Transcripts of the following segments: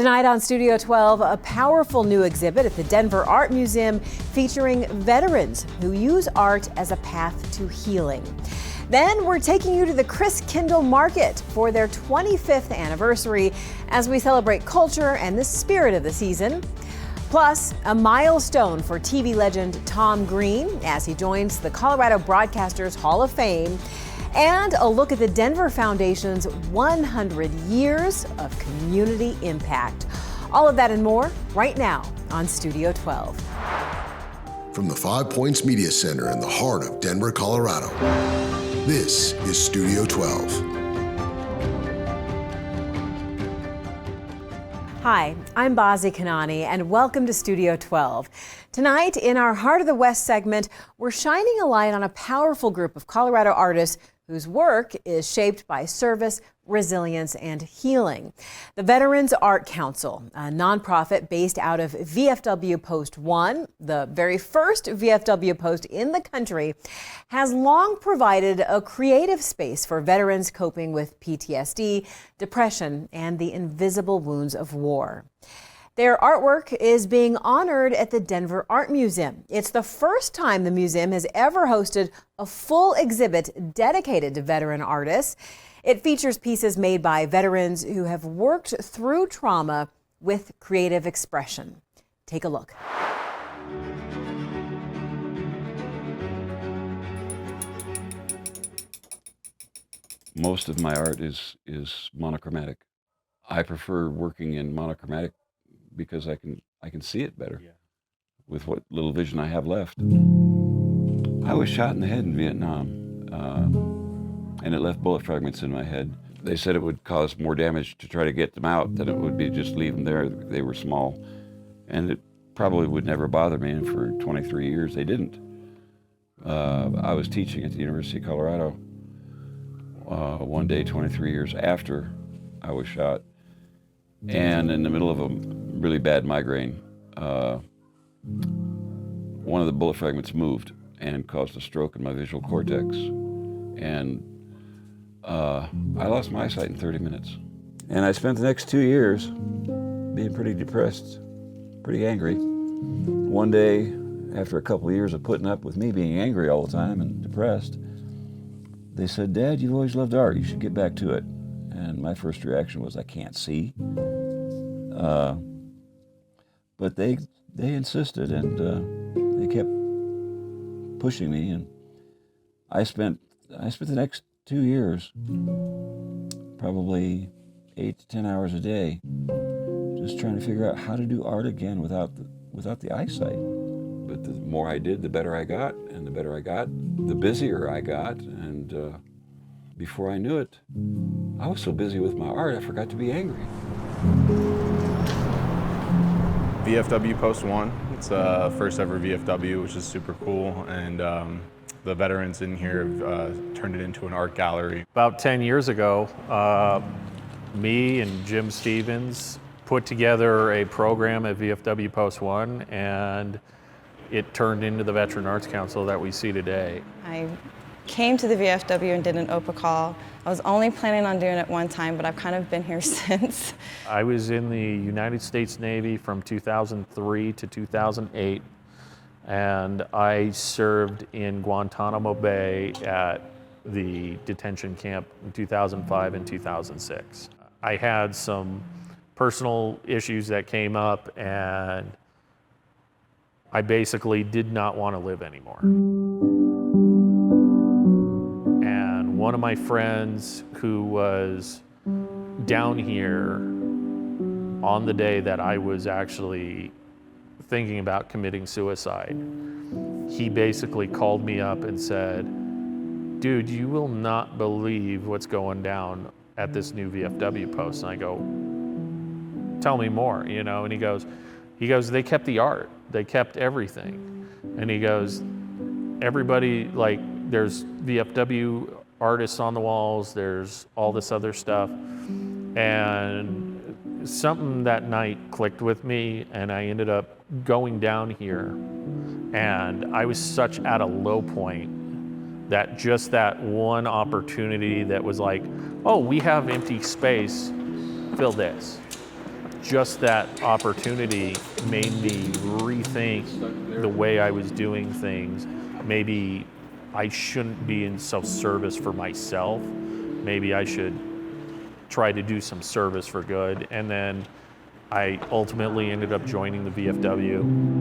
Tonight on Studio 12, a powerful new exhibit at the Denver Art Museum featuring veterans who use art as a path to healing. Then we're taking you to the Christkindlmarket for their 25th anniversary as we celebrate culture and the spirit of the season. Plus, a milestone for TV legend Tom Green as he joins the Colorado Broadcasters Hall of Fame. And a look at the Denver Foundation's 100 years of community impact. All of that and more right now on Studio 12. From the 5 Points Media Center in the heart of Denver, Colorado, this is Studio 12. Hi, I'm Bazi Kanani, and welcome to Studio 12. Tonight, in our Heart of the West segment, we're shining a light on a powerful group of Colorado artists whose work is shaped by service, resilience, and healing. The Veterans Art Council, a nonprofit based out of VFW Post 1, the very first VFW post in the country, has long provided a creative space for veterans coping with PTSD, depression, and the invisible wounds of war. Their artwork is being honored at the Denver Art Museum. It's the first time the museum has ever hosted a full exhibit dedicated to veteran artists. It features pieces made by veterans who have worked through trauma with creative expression. Take a look. Most of my art is monochromatic. I prefer working in monochromatic because I can see it better with what little vision I have left. I was shot in the head in Vietnam, and it left bullet fragments in my head. They said it would cause more damage to try to get them out than it would be just leave them there. They were small, and it probably would never bother me, and for 23 years they didn't. I was teaching at the University of Colorado one day 23 years after I was shot, and in the middle of a really bad migraine, one of the bullet fragments moved and caused a stroke in my visual cortex. And I lost my eyesight in 30 minutes. And I spent the next 2 years being pretty depressed, pretty angry. One day, after a couple of years of putting up with me being angry all the time and depressed, they said, "Dad, you've always loved art. You should get back to it." And my first reaction was, I can't see. But they insisted, and they kept pushing me, and I spent the next 2 years, probably 8 to 10 hours a day, just trying to figure out how to do art again without the eyesight. But the more I did, the better I got, and the better I got, the busier I got, and before I knew it, I was so busy with my art, I forgot to be angry. VFW Post 1, it's first ever VFW, which is super cool, and the veterans in here have turned it into an art gallery. About 10 years ago, me and Jim Stevens put together a program at VFW Post 1, and it turned into the Veteran Arts Council that we see today. I came to the VFW and did an OPA call. I was only planning on doing it one time, but I've kind of been here since. I was in the United States Navy from 2003 to 2008, and I served in Guantanamo Bay at the detention camp in 2005 and 2006. I had some personal issues that came up, and I basically did not want to live anymore. One of my friends who was down here on the day that I was actually thinking about committing suicide, he basically called me up and said, "Dude, you will not believe what's going down at this new VFW post." And I go, "Tell me more," you know? And he goes, "They kept the art, they kept everything." And he goes, "Everybody, like, there's VFW artists on the walls, there's all this other stuff." And something that night clicked with me, and I ended up going down here, and I was such at a low point that just that one opportunity that was like, oh, we have empty space, fill this. just that opportunity made me rethink the way I was doing things. Maybe I shouldn't be in self-service for myself. Maybe I should try to do some service for good. And then I ultimately ended up joining the VFW.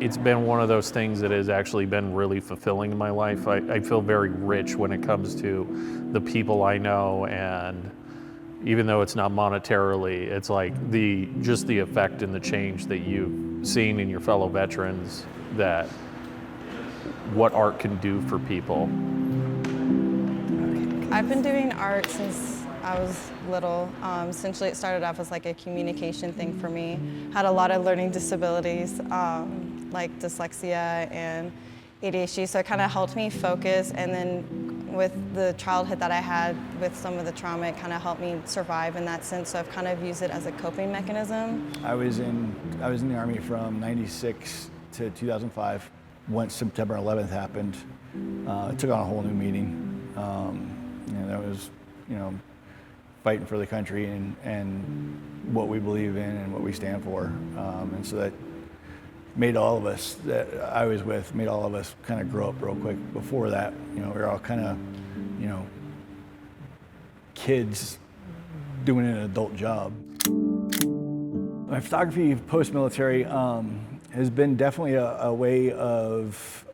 It's been one of those things that has actually been really fulfilling in my life. I feel very rich when it comes to the people I know, and even though it's not monetarily, it's like just the effect and the change that you've seen in your fellow veterans, that what art can do for people. I've been doing art since I was little. Essentially, it started off as like a communication thing for me. Had a lot of learning disabilities, like dyslexia and ADHD, so it kind of helped me focus. And then with the childhood that I had with some of the trauma, it kind of helped me survive in that sense. So I've kind of used it as a coping mechanism. I was in the Army from '96 to 2005. Once September 11th happened, it took on a whole new meaning. That was, fighting for the country and what we believe in and what we stand for. And so that made all of us that I was with, made all of us kind of grow up real quick. Before that, we were all kind of, kids doing an adult job. My photography post-military has been definitely a way of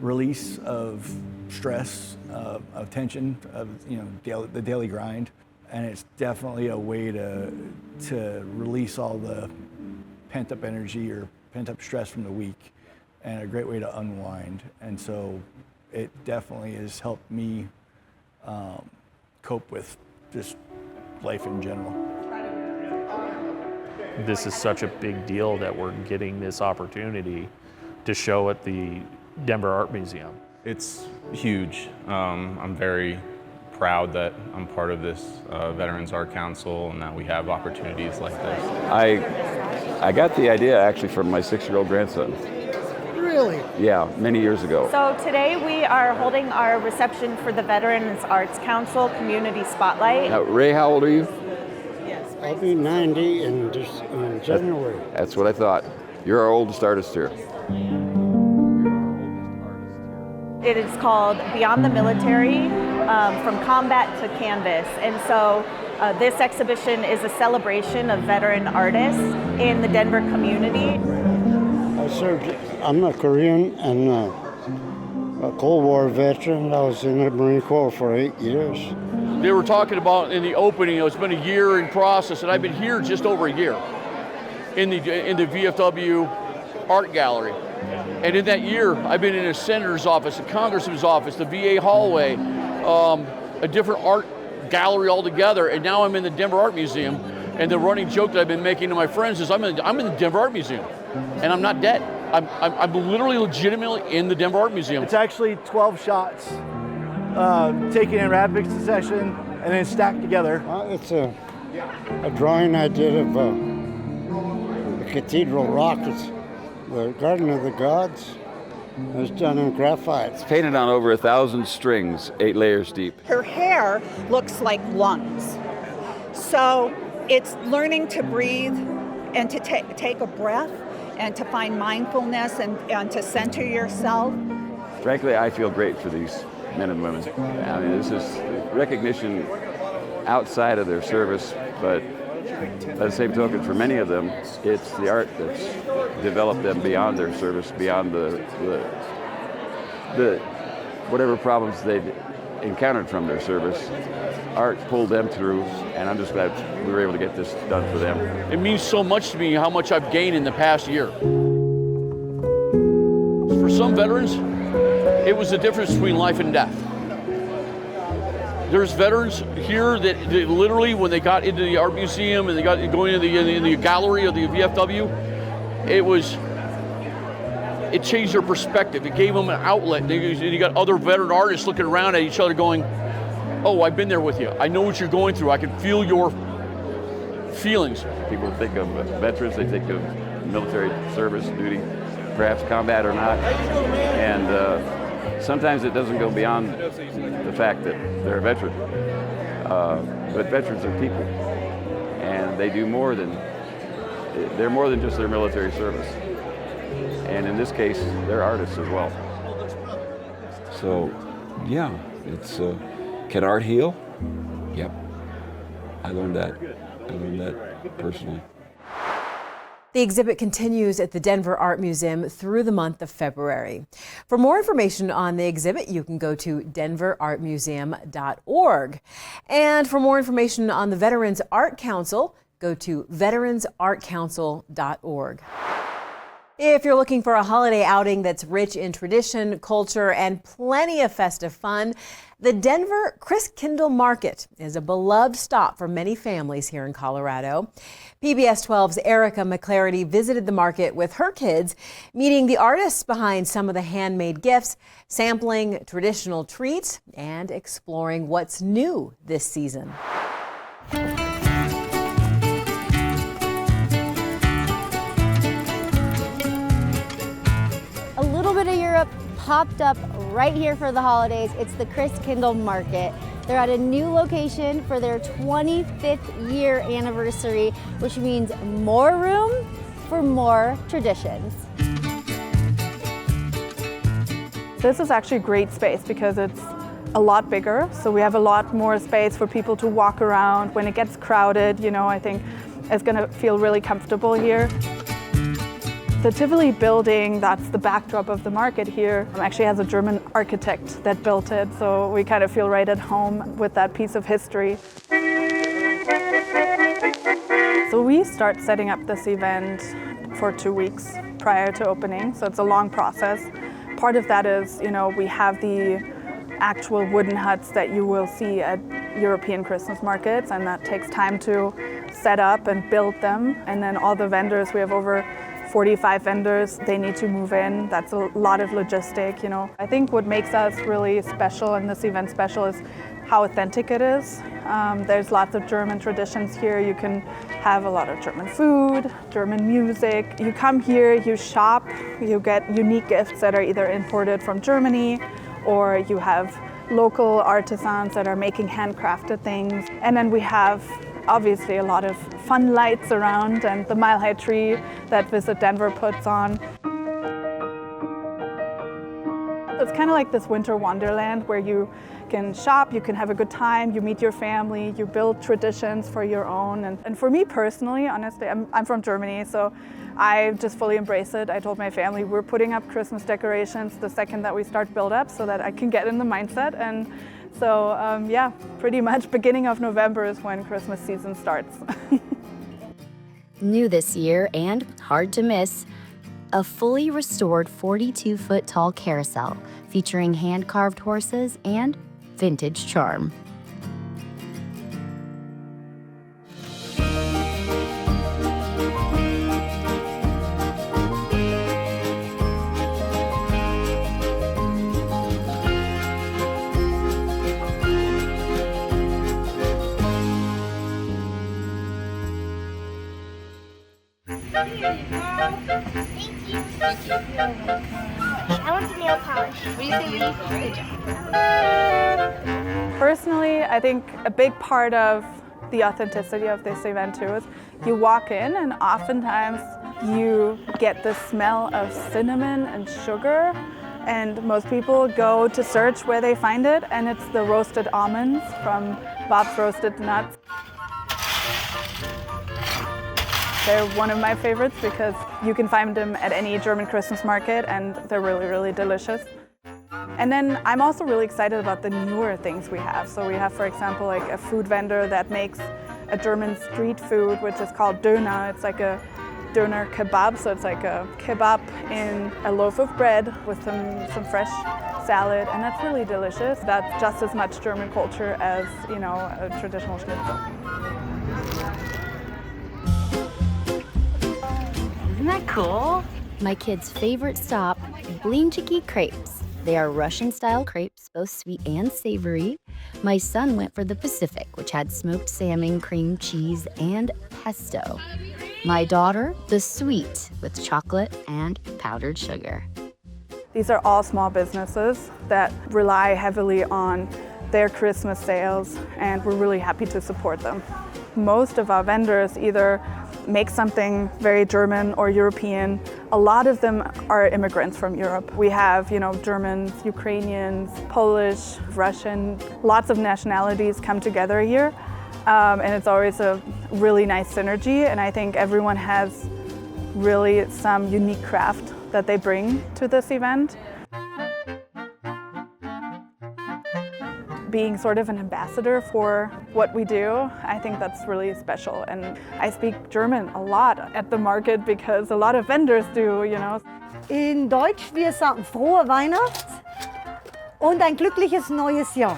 release of stress, of tension, of the daily grind, and it's definitely a way to release all the pent-up energy or pent-up stress from the week, and a great way to unwind. And so it definitely has helped me cope with just life in general. This is such a big deal that we're getting this opportunity to show at the Denver Art Museum. It's huge. I'm very proud that I'm part of this Veterans Art Council and that we have opportunities like this. I got the idea actually from my 6-year-old grandson. Really? Yeah, many years ago. So today we are holding our reception for the Veterans Arts Council Community Spotlight. Now, Ray, how old are you? I'll be 90 in January. That's what I thought. You're our oldest artist here. It is called Beyond the Military, From Combat to Canvas. And so this exhibition is a celebration of veteran artists in the Denver community. I'm a Korean and a Cold War veteran. I was in the Marine Corps for 8 years. They were talking about in the opening, it's been a year in process, and I've been here just over a year in the VFW Art Gallery. And in that year, I've been in a senator's office, a congressman's office, the VA hallway, a different art gallery altogether, and now I'm in the Denver Art Museum. And the running joke that I've been making to my friends is I'm in the Denver Art Museum, and I'm not dead. I'm literally, legitimately in the Denver Art Museum. It's actually 12 shots taken in rapid succession and then stacked together. It's a drawing I did of the Cathedral Rockets, the Garden of the Gods. It was done in graphite. It's painted on over 1,000 strings, 8 layers deep. Her hair looks like lungs. So it's learning to breathe and to take a breath and to find mindfulness and to center yourself. Frankly, I feel great for these men and women. I mean, this is recognition outside of their service, but by the same token, for many of them, it's the art that's developed them beyond their service, beyond the whatever problems they'd encountered from their service. Art pulled them through, and I'm just glad we were able to get this done for them. It means so much to me how much I've gained in the past year. For some veterans, it was the difference between life and death. There's veterans here that literally, when they got into the art museum and they got going into the gallery of the VFW, it changed their perspective. It gave them an outlet. You got other veteran artists looking around at each other going, oh, I've been there with you. I know what you're going through. I can feel your feelings. People think of veterans, they think of military service, duty, perhaps combat or not. And sometimes it doesn't go beyond the fact that they're a veteran. But veterans are people, and they do more than, they're more than just their military service. And in this case, they're artists as well. So, yeah, it's, can art heal? Yep. I learned that personally. The exhibit continues at the Denver Art Museum through the month of February. For more information on the exhibit, you can go to denverartmuseum.org. And for more information on the Veterans Art Council, go to veteransartcouncil.org. If you're looking for a holiday outing that's rich in tradition, culture, and plenty of festive fun, the Denver Christkindlmarket is a beloved stop for many families here in Colorado. PBS 12's Erica McClarity visited the market with her kids, meeting the artists behind some of the handmade gifts, sampling traditional treats, and exploring what's new this season. A little bit of Europe popped up right here for the holidays. It's the Christkindlmarket. They're at a new location for their 25th year anniversary, which means more room for more traditions. This is actually a great space because it's a lot bigger, so we have a lot more space for people to walk around. When it gets crowded, you know, I think it's gonna feel really comfortable here. The Tivoli building, that's the backdrop of the market here, actually has a German architect that built it, so we kind of feel right at home with that piece of history. So we start setting up this event for 2 weeks prior to opening, so it's a long process. Part of that is, you know, we have the actual wooden huts that you will see at European Christmas markets, and that takes time to set up and build them. And then all the vendors, we have over 45 vendors, they need to move in. That's a lot of logistic, you know. I think what makes us really special and this event special is how authentic it is. There's lots of German traditions here. You can have a lot of German food, German music. You come here, you shop, you get unique gifts that are either imported from Germany, or you have local artisans that are making handcrafted things. And then we have obviously a lot of fun lights around and the mile-high tree that Visit Denver puts on. It's kind of like this winter wonderland where you can shop, you can have a good time, you meet your family, you build traditions for your own. And for me personally, honestly, I'm from Germany, so I just fully embrace it. I told my family we're putting up Christmas decorations the second that we start build up so that I can get in the mindset. And so yeah, pretty much beginning of November is when Christmas season starts. New this year and hard to miss, a fully restored 42-foot tall carousel featuring hand-carved horses and vintage charm. I want the nail polish. What do you think? Good job. Personally, I think a big part of the authenticity of this event too is you walk in and oftentimes you get the smell of cinnamon and sugar, and most people go to search where they find it, and it's the roasted almonds from Bob's Roasted Nuts. They're one of my favorites because you can find them at any German Christmas market and they're really, really delicious. And then I'm also really excited about the newer things we have. So we have, for example, like a food vendor that makes a German street food, which is called Döner. It's like a Döner kebab, so it's like a kebab in a loaf of bread with some fresh salad, and that's really delicious. That's just as much German culture as, you know, a traditional schnitzel. Isn't that cool? My kids' favorite stop, Blinchiki crepes. They are Russian-style crepes, both sweet and savory. My son went for the Pacific, which had smoked salmon, cream cheese, and pesto. My daughter, the sweet, with chocolate and powdered sugar. These are all small businesses that rely heavily on their Christmas sales, and we're really happy to support them. Most of our vendors either make something very German or European. A lot of them are immigrants from Europe. We have, Germans, Ukrainians, Polish, Russian, lots of nationalities come together here. And it's always a really nice synergy, and I think everyone has really some unique craft that they bring to this event. Being sort of an ambassador for what we do, I think that's really special. And I speak German a lot at the market because a lot of vendors do, In Deutsch, wir sagen frohe Weihnacht und ein glückliches neues Jahr.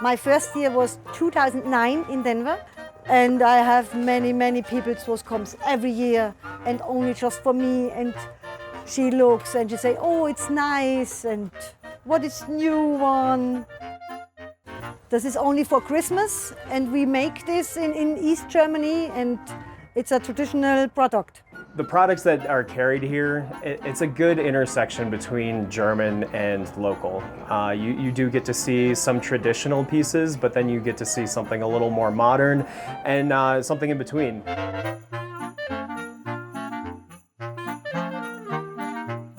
My first year was 2009 in Denver, and I have many people who comes every year and only just for me, and she looks and she say, oh, it's nice, and what is new one? This is only for Christmas, and we make this in East Germany, and it's a traditional product. The products that are carried here, it's a good intersection between German and local. You do get to see some traditional pieces, but then you get to see something a little more modern and something in between.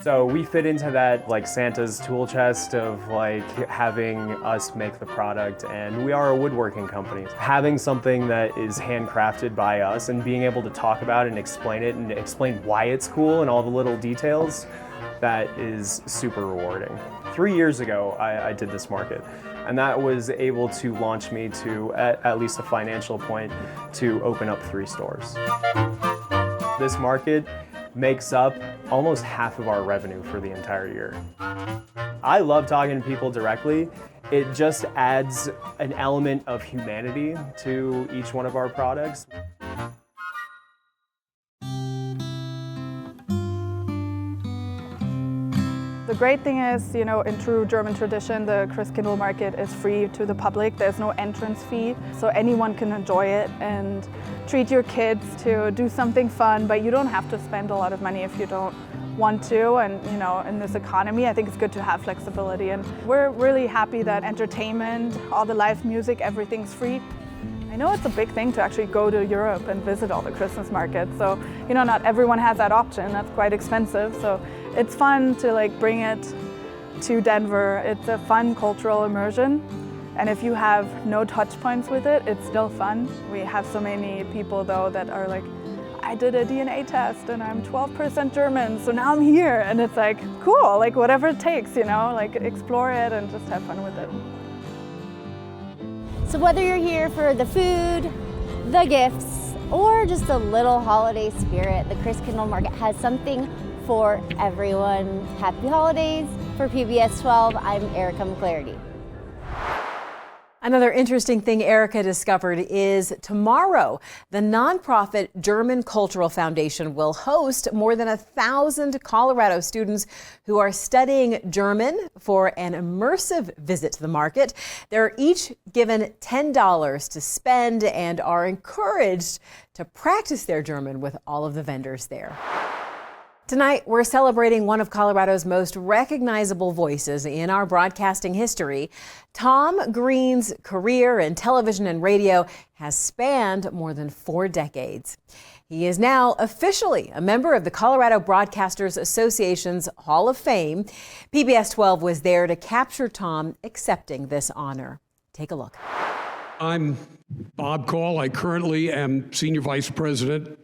So we fit into that like Santa's tool chest of like having us make the product, and we are a woodworking company. Having something that is handcrafted by us and being able to talk about it and explain why it's cool and all the little details, that is super rewarding. 3 years ago, I did this market, and that was able to launch me to at least a financial point to open up 3 stores. This market makes up almost half of our revenue for the entire year. I love talking to people directly. It just adds an element of humanity to each one of our products. The great thing is, in true German tradition, the Christkindlmarket is free to the public. There's no entrance fee, so anyone can enjoy it and treat your kids to do something fun, but you don't have to spend a lot of money if you don't want to. And, in this economy, I think it's good to have flexibility. And we're really happy that entertainment, all the live music, everything's free. I know it's a big thing to actually go to Europe and visit all the Christmas markets. So, not everyone has that option. That's quite expensive. So it's fun to bring it to Denver. It's a fun cultural immersion. And if you have no touch points with it, it's still fun. We have so many people though that are like, I did a DNA test and I'm 12% German, so now I'm here. And it's like, cool, whatever it takes, explore it and just have fun with it. So whether you're here for the food, the gifts, or just a little holiday spirit, the Christkindlmarket has something for everyone. Happy holidays. For PBS 12, I'm Erica McClarity. Another interesting thing Erica discovered is tomorrow, the nonprofit German Cultural Foundation will host more than 1,000 Colorado students who are studying German for an immersive visit to the market. They're each given $10 to spend and are encouraged to practice their German with all of the vendors there. Tonight, we're celebrating one of Colorado's most recognizable voices in our broadcasting history. Tom Green's career in television and radio has spanned more than 4 decades. He is now officially a member of the Colorado Broadcasters Association's Hall of Fame. PBS 12 was there to capture Tom accepting this honor. Take a look. I'm Bob Call. I currently am Senior Vice President,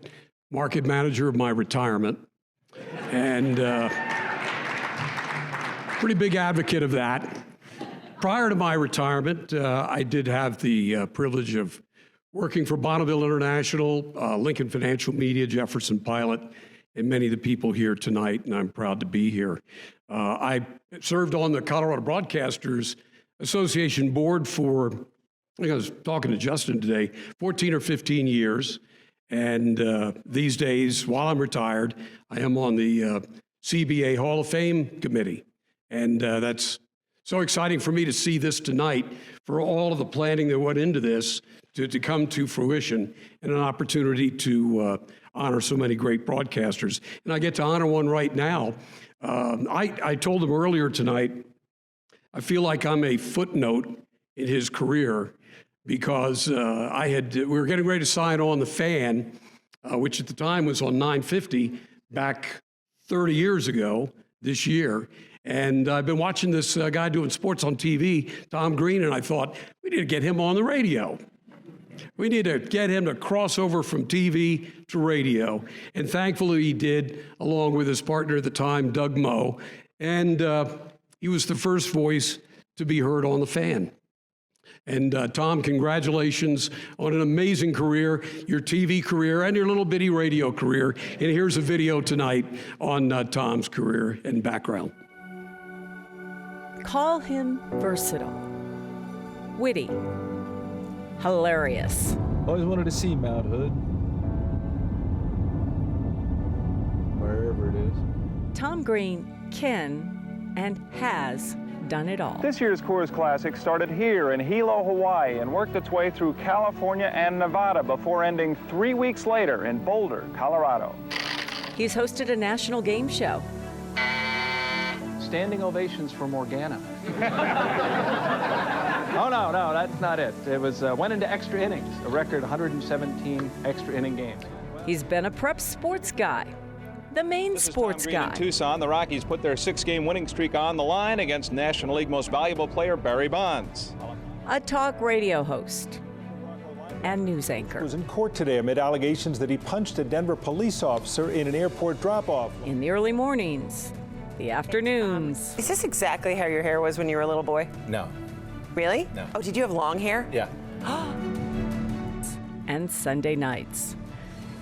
Market Manager of my retirement. And pretty big advocate of that. Prior to my retirement, I did have the privilege of working for Bonneville International, Lincoln Financial Media, Jefferson Pilot, and many of the people here tonight, and I'm proud to be here. I served on the Colorado Broadcasters Association board for, I think I was talking to Justin today, 14 or 15 years. And these days, while I'm retired, I am on the CBA Hall of Fame committee. And that's so exciting for me to see this tonight, for all of the planning that went into this to come to fruition, and an opportunity to honor so many great broadcasters. And I get to honor one right now. I told them earlier tonight, I feel like I'm a footnote in his career because we were getting ready to sign on the Fan, which at the time was on 950 back 30 years ago this year. And I've been watching this guy doing sports on TV, Tom Green, and I thought, we need to get him on the radio. We need to get him to cross over from TV to radio. And thankfully he did, along with his partner at the time, Doug Moe. And he was the first voice to be heard on the Fan. And Tom, congratulations on an amazing career, your TV career and your little bitty radio career. And here's a video tonight on Tom's career and background. Call him versatile, witty, hilarious. Always wanted to see Mount Hood, wherever it is. Tom Green can and has done it all. This year's Coors Classic started here in Hilo, Hawaii, and worked its way through California and Nevada before ending 3 weeks later in Boulder, Colorado. He's hosted a national game show. Standing ovations for Morgana. Oh, no, that's not it. It was went into extra innings, a record 117 extra inning games. He's been a prep sports guy, the main sports guy. In Tucson, the Rockies put their 6-game winning streak on the line against National League Most Valuable Player Barry Bonds. A talk radio host and news anchor. He was in court today amid allegations that he punched a Denver police officer in an airport drop-off. In the early mornings, the afternoons. Is this exactly how your hair was when you were a little boy? No. Really? No. Oh, did you have long hair? Yeah. And Sunday nights.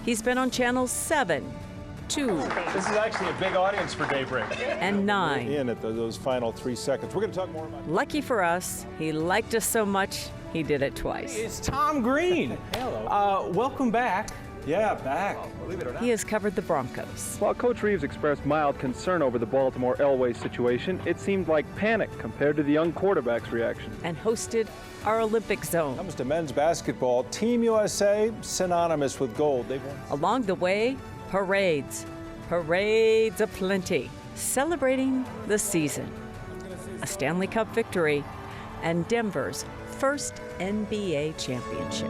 He's been on channels 7, 2. This is actually a big audience for Daybreak. And 9. In at those final 3 seconds. We're going to talk more about it. Lucky for us, he liked us so much, he did it twice. It's Tom Green. Hello. Welcome back. Yeah, back. Believe it or not. He has covered the Broncos. While Coach Reeves expressed mild concern over the Baltimore Elway situation, it seemed like panic compared to the young quarterback's reaction. And hosted our Olympic Zone. Comes to men's basketball, Team USA synonymous with gold. They've won. Along the way, parades aplenty, celebrating the season, a Stanley Cup victory, and Denver's first NBA championship.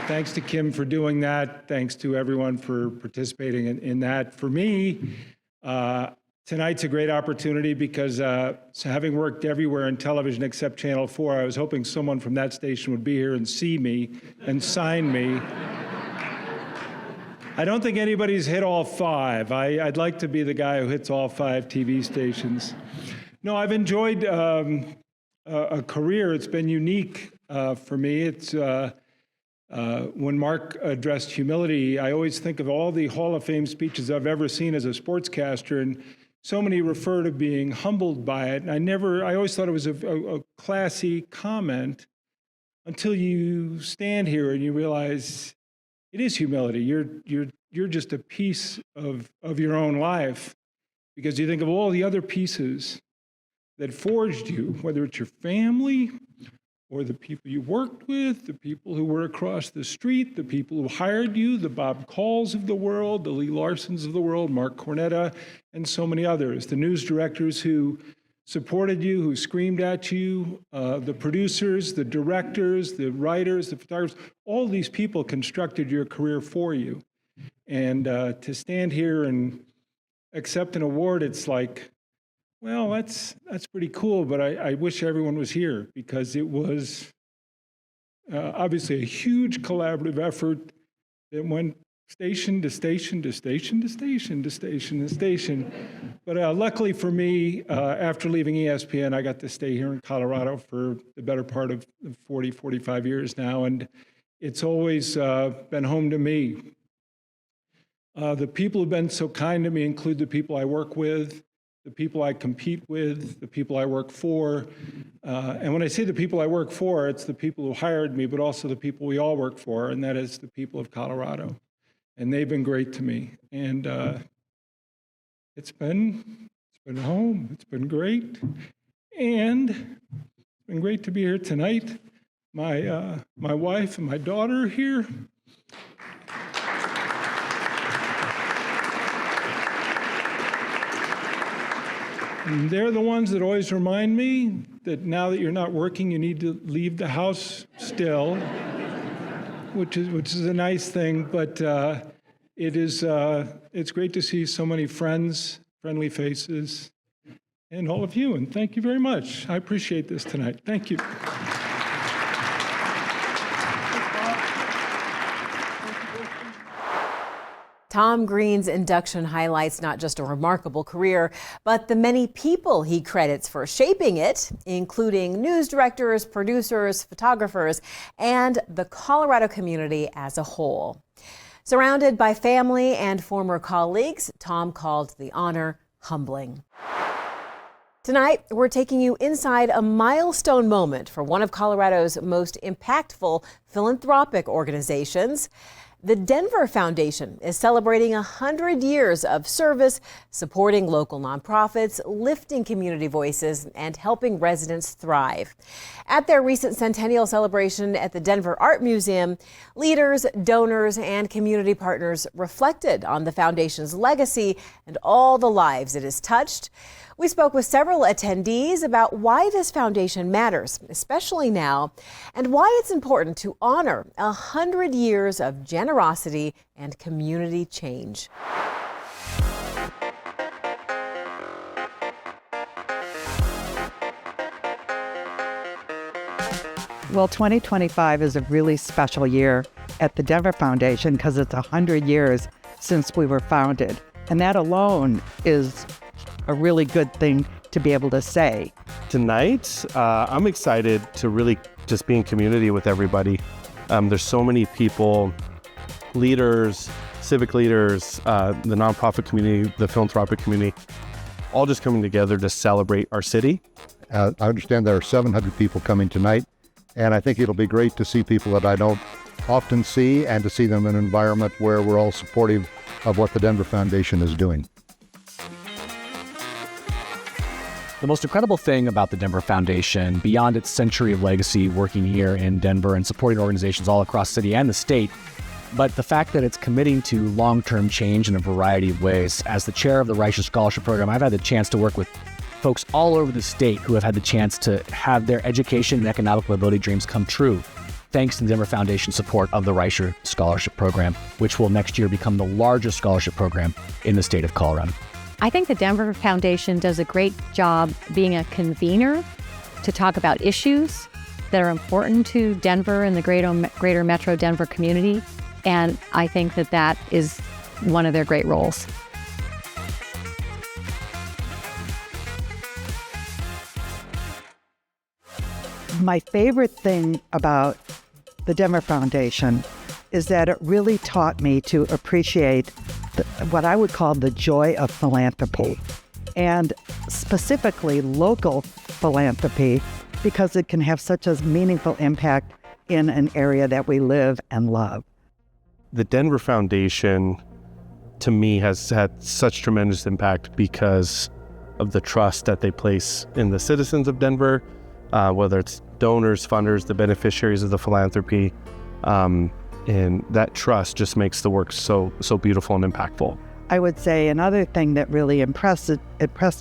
Thanks to Kim for doing that. Thanks to everyone for participating in that. For me, tonight's a great opportunity because so having worked everywhere in television except Channel 4, I was hoping someone from that station would be here and see me and sign me. I don't think anybody's hit all 5. I'd like to be the guy who hits all 5 TV stations. No, I've enjoyed a career. It's been unique for me. It's when Mark addressed humility, I always think of all the Hall of Fame speeches I've ever seen as a sportscaster, and so many refer to being humbled by it. And I always thought it was a classy comment until you stand here and you realize it is humility. You're just a piece of your own life, because you think of all the other pieces that forged you, whether it's your family, or the people you worked with, the people who were across the street, the people who hired you, the Bob Calls of the world, the Lee Larsons of the world, Mark Cornetta, and so many others, the news directors who supported you, who screamed at you, the producers, the directors, the writers, the photographers, all these people constructed your career for you. And to stand here and accept an award, it's like, well, that's pretty cool, but I wish everyone was here, because it was obviously a huge collaborative effort that went station to station to station to station to station to station. But luckily for me, after leaving ESPN, I got to stay here in Colorado for the better part of 40, 45 years now, and it's always been home to me. The people who've been so kind to me include the people I work with, the people I compete with, the people I work for. And when I say the people I work for, it's the people who hired me, but also the people we all work for, and that is the people of Colorado. and they've been great to me. And it's been home. It's been great, and it's been great to be here tonight. My wife and my daughter are here. And they're the ones that always remind me that now that you're not working, you need to leave the house still, which is a nice thing. But it's great to see so many friends, friendly faces, and all of you. And thank you very much. I appreciate this tonight. Thank you. Tom Green's induction highlights not just a remarkable career, but the many people he credits for shaping it, including news directors, producers, photographers, and the Colorado community as a whole. Surrounded by family and former colleagues, Tom called the honor humbling. Tonight, we're taking you inside a milestone moment for one of Colorado's most impactful philanthropic organizations. The Denver Foundation is celebrating 100 years of service, supporting local nonprofits, lifting community voices, and helping residents thrive. At their recent centennial celebration at the Denver Art Museum, leaders, donors, and community partners reflected on the foundation's legacy and all the lives it has touched. We spoke with several attendees about why this foundation matters, especially now, and why it's important to honor 100 years of generosity and community change. Well, 2025 is a really special year at the Denver Foundation because it's 100 years since we were founded. And that alone is a really good thing to be able to say. Tonight, I'm excited to really just be in community with everybody. There's so many people, leaders, civic leaders, the nonprofit community, the philanthropic community, all just coming together to celebrate our city. I understand there are 700 people coming tonight, and I think it'll be great to see people that I don't often see and to see them in an environment where we're all supportive of what the Denver Foundation is doing. The most incredible thing about the Denver Foundation, beyond its century of legacy working here in Denver and supporting organizations all across the city and the state, but the fact that it's committing to long-term change in a variety of ways. As the chair of the Reicher Scholarship Program, I've had the chance to work with folks all over the state who have had the chance to have their education and economic mobility dreams come true, thanks to the Denver Foundation's support of the Reicher Scholarship Program, which will next year become the largest scholarship program in the state of Colorado. I think the Denver Foundation does a great job being a convener to talk about issues that are important to Denver and the greater Metro Denver community. And I think that that is one of their great roles. My favorite thing about the Denver Foundation is that it really taught me to appreciate what I would call the joy of philanthropy, and specifically local philanthropy, because it can have such a meaningful impact in an area that we live and love. The Denver Foundation, to me, has had such tremendous impact because of the trust that they place in the citizens of Denver, whether it's donors, funders, the beneficiaries of the philanthropy. And that trust just makes the work so beautiful and impactful. I would say another thing that really impressed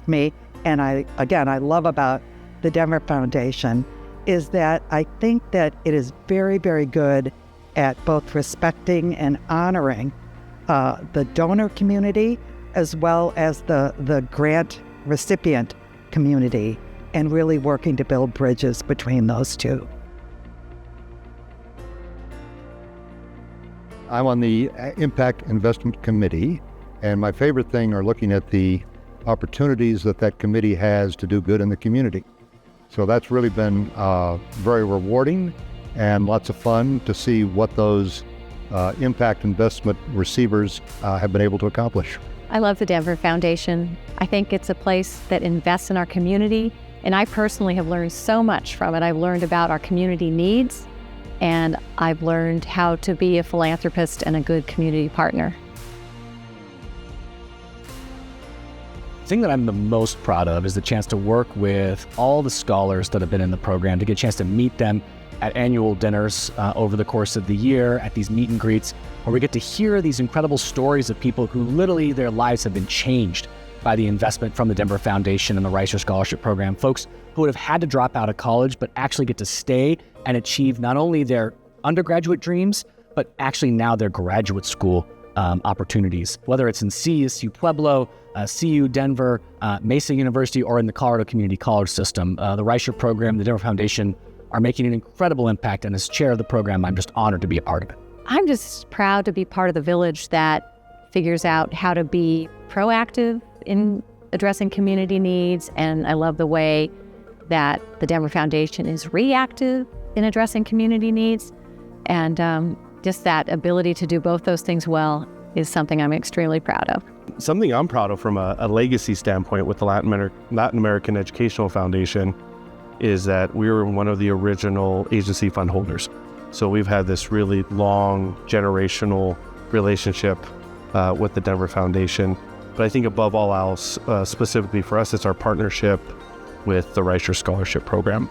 me, and I love about the Denver Foundation, is that I think that it is very, very good at both respecting and honoring the donor community as well as the grant recipient community, and really working to build bridges between those two. I'm on the Impact Investment Committee, and my favorite thing are looking at the opportunities that committee has to do good in the community. So that's really been very rewarding and lots of fun to see what those impact investment receivers have been able to accomplish. I love the Denver Foundation. I think it's a place that invests in our community, and I personally have learned so much from it. I've learned about our community needs, and I've learned how to be a philanthropist and a good community partner. The thing that I'm the most proud of is the chance to work with all the scholars that have been in the program, to get a chance to meet them at annual dinners over the course of the year, at these meet and greets, where we get to hear these incredible stories of people who literally their lives have been changed by the investment from the Denver Foundation and the Reiser Scholarship Program. Folks who would have had to drop out of college, but actually get to stay and achieve not only their undergraduate dreams, but actually now their graduate school opportunities, whether it's in CSU Pueblo, CU Denver, Mesa University, or in the Colorado Community College system. The Reiser Program, the Denver Foundation are making an incredible impact, and as chair of the program, I'm just honored to be a part of it. I'm just proud to be part of the village that figures out how to be proactive in addressing community needs, and I love the way that the Denver Foundation is reactive in addressing community needs, and just that ability to do both those things well is something I'm extremely proud of. Something I'm proud of from a legacy standpoint with the Latin American Educational Foundation is that we were one of the original agency fund holders. So we've had this really long generational relationship with the Denver Foundation. But I think above all else, specifically for us, it's our partnership with the Reiser Scholarship Program.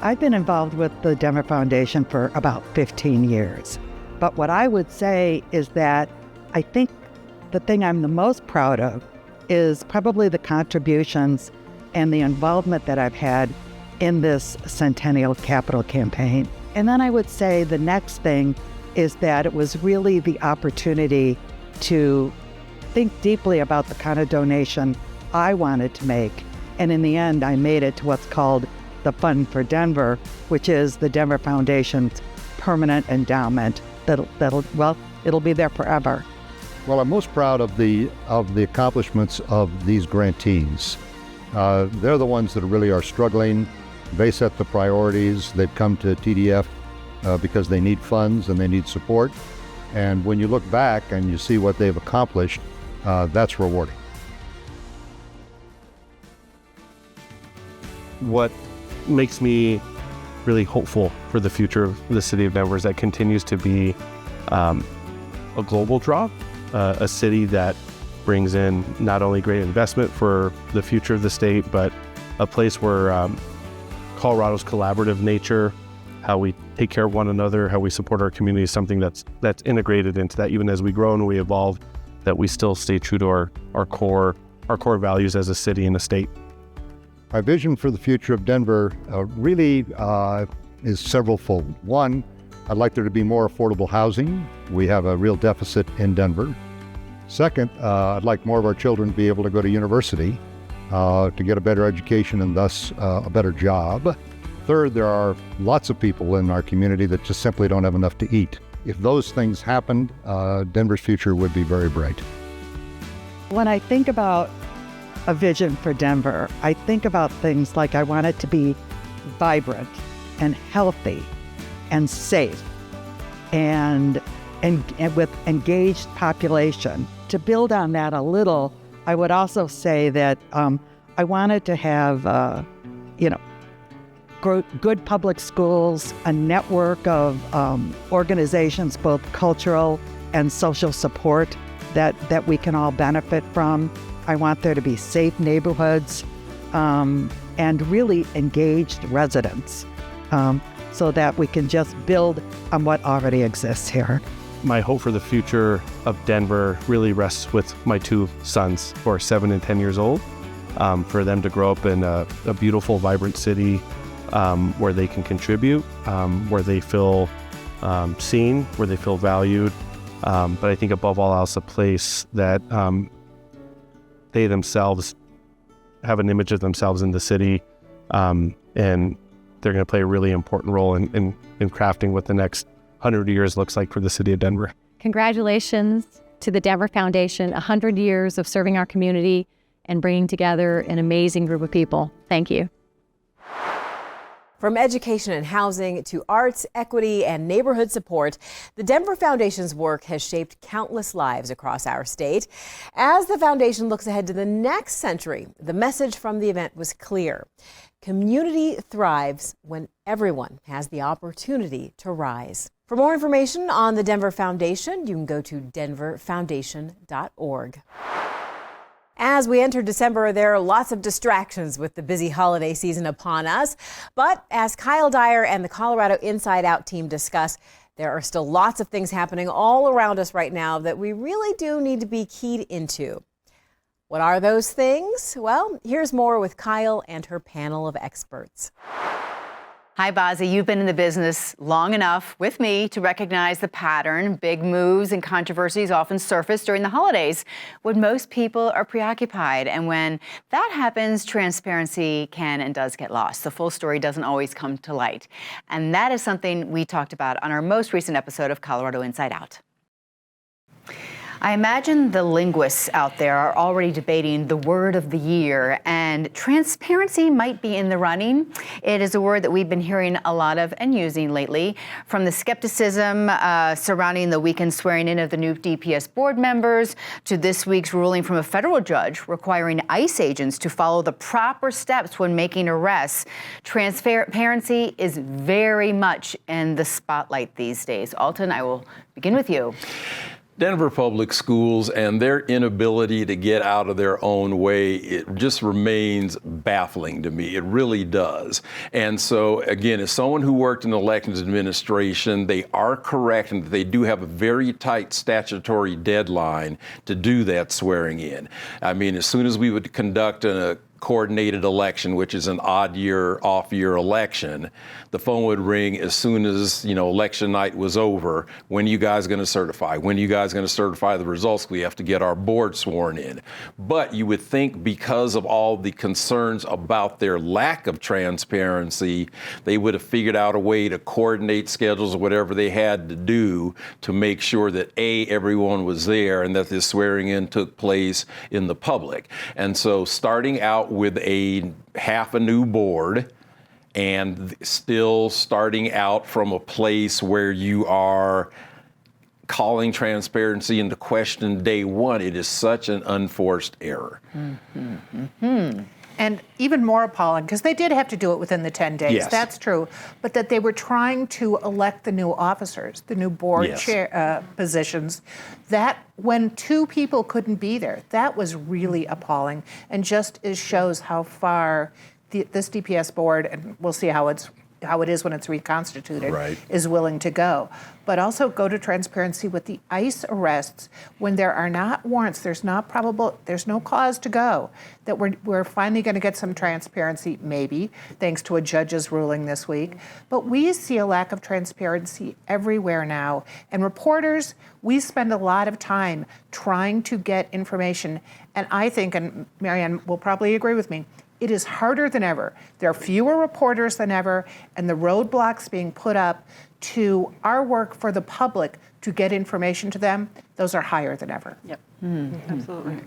I've been involved with the Denver Foundation for about 15 years. But what I would say is that I think the thing I'm the most proud of is probably the contributions and the involvement that I've had in this Centennial Capital campaign. And then I would say the next thing is that it was really the opportunity to think deeply about the kind of donation I wanted to make. And in the end, I made it to what's called the Fund for Denver, which is the Denver Foundation's permanent endowment it'll be there forever. Well, I'm most proud of the accomplishments of these grantees. They're the ones that really are struggling. They set the priorities. They've come to TDF because they need funds and they need support. And when you look back and you see what they've accomplished, that's rewarding. What makes me really hopeful for the future of the city of Denver is that continues to be a global draw, a city that brings in not only great investment for the future of the state, but a place where Colorado's collaborative nature, how we take care of one another, how we support our community is something that's integrated into that. Even as we grow and we evolve, that we still stay true to our core values as a city and a state. My vision for the future of Denver really is several-fold. One, I'd like there to be more affordable housing. We have a real deficit in Denver. Second, I'd like more of our children to be able to go to university to get a better education and thus a better job. Third, there are lots of people in our community that just simply don't have enough to eat. If those things happened, Denver's future would be very bright. When I think about a vision for Denver, I think about things like I want it to be vibrant and healthy and safe and with engaged population. To build on that a little, I would also say that I wanted to have, good public schools, a network of organizations, both cultural and social support that we can all benefit from. I want there to be safe neighborhoods and really engaged residents so that we can just build on what already exists here. My hope for the future of Denver really rests with my two sons who are 7 and 10 years old, for them to grow up in a beautiful, vibrant city where they can contribute, where they feel seen, where they feel valued. But I think above all else, a place that they themselves have an image of themselves in the city, and they're going to play a really important role in crafting what the next 100 years looks like for the city of Denver. Congratulations to the Denver Foundation, 100 years of serving our community and bringing together an amazing group of people. Thank you. From education and housing to arts, equity, and neighborhood support, the Denver Foundation's work has shaped countless lives across our state. As the foundation looks ahead to the next century, the message from the event was clear. Community thrives when everyone has the opportunity to rise. For more information on the Denver Foundation, you can go to denverfoundation.org. As we enter December, there are lots of distractions with the busy holiday season upon us. But as Kyle Dyer and the Colorado Inside Out team discuss, there are still lots of things happening all around us right now that we really do need to be keyed into. What are those things? Well, here's more with Kyle and her panel of experts. Hi, Bazi. You've been in the business long enough with me to recognize the pattern. Big moves and controversies often surface during the holidays when most people are preoccupied. And when that happens, transparency can and does get lost. The full story doesn't always come to light. And that is something we talked about on our most recent episode of Colorado Inside Out. I imagine the linguists out there are already debating the word of the year, and transparency might be in the running. It is a word that we've been hearing a lot of and using lately, from the skepticism surrounding the weekend swearing in of the new DPS board members to this week's ruling from a federal judge requiring ICE agents to follow the proper steps when making arrests. Transparency is very much in the spotlight these days. Alton, I will begin with you. Denver Public Schools and their inability to get out of their own way, it just remains baffling to me. It really does. And so, again, as someone who worked in elections administration, they are correct in that they do have a very tight statutory deadline to do that swearing in. I mean, as soon as we would conduct a coordinated election, which is an odd year, off year election, the phone would ring as soon as, election night was over. When are you guys going to certify? When are you guys going to certify the results? We have to get our board sworn in. But you would think because of all the concerns about their lack of transparency, they would have figured out a way to coordinate schedules or whatever they had to do to make sure that everyone was there and that this swearing in took place in the public. And so starting out with half a new board and still starting out from a place where you are calling transparency into question day one, it is such an unforced error. And even more appalling, because they did have to do it within the 10 days, Yes. That's true, but that they were trying to elect the new officers, the new board Yes. chair positions, that when two people couldn't be there, that was really appalling, and just shows how far this DPS board, and we'll see how it is when it's reconstituted, Right. is willing to go. But also go to transparency with the ICE arrests when there are not warrants, there's no cause to go, that we're finally going to get some transparency, maybe, thanks to a judge's ruling this week. But we see a lack of transparency everywhere now. And reporters, we spend a lot of time trying to get information. And I think, and Marianne will probably agree with me, it is harder than ever. There are fewer reporters than ever, and the roadblocks being put up to our work for the public to get information to them, those are higher than ever. Yep. Absolutely.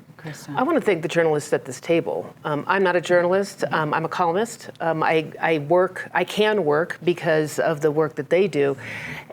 I want to thank the journalists at this table. I'm not a journalist. I'm a columnist. I can work because of the work that they do.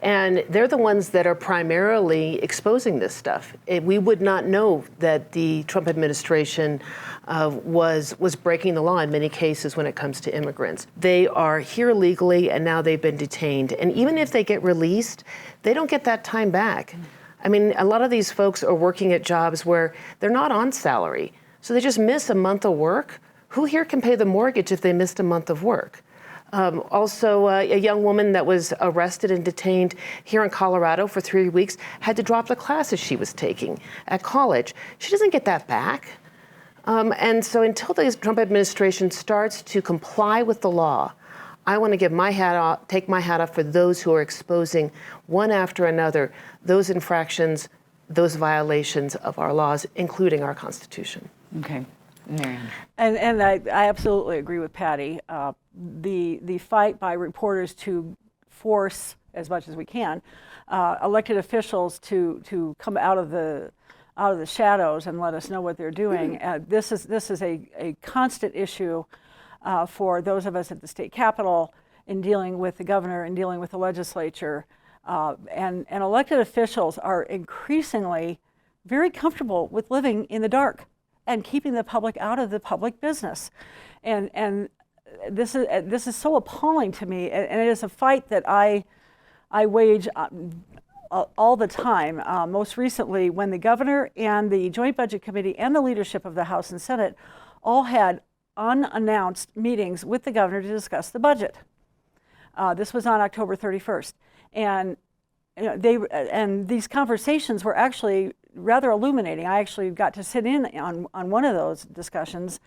And they're the ones that are primarily exposing this stuff. We would not know that the Trump administration was breaking the law in many cases when it comes to immigrants. They are here legally, and now they've been detained. And even if they get released, they don't get that time back. I mean, a lot of these folks are working at jobs where they're not on salary. So they just miss a month of work. Who here can pay the mortgage if they missed a month of work? Also, a young woman that was arrested and detained here in Colorado for 3 weeks had to drop the classes she was taking at college. She doesn't get that back. And so until the Trump administration starts to comply with the law, I want to take my hat off for those who are exposing one after another those infractions, those violations of our laws, including our Constitution. Okay. Marianne. And I absolutely agree with Patty. The fight by reporters to force, as much as we can, elected officials to come out of the shadows and let us know what they're doing. This is a constant issue for those of us at the state capitol in dealing with the governor and dealing with the legislature. And elected officials are increasingly very comfortable with living in the dark and keeping the public out of the public business. And this is so appalling to me, and it is a fight that I wage all the time. Most recently, when the governor and the Joint Budget Committee and the leadership of the House and Senate all had unannounced meetings with the governor to discuss the budget. This was on October 31st, and and these conversations were actually rather illuminating. I actually got to sit in on one of those discussions,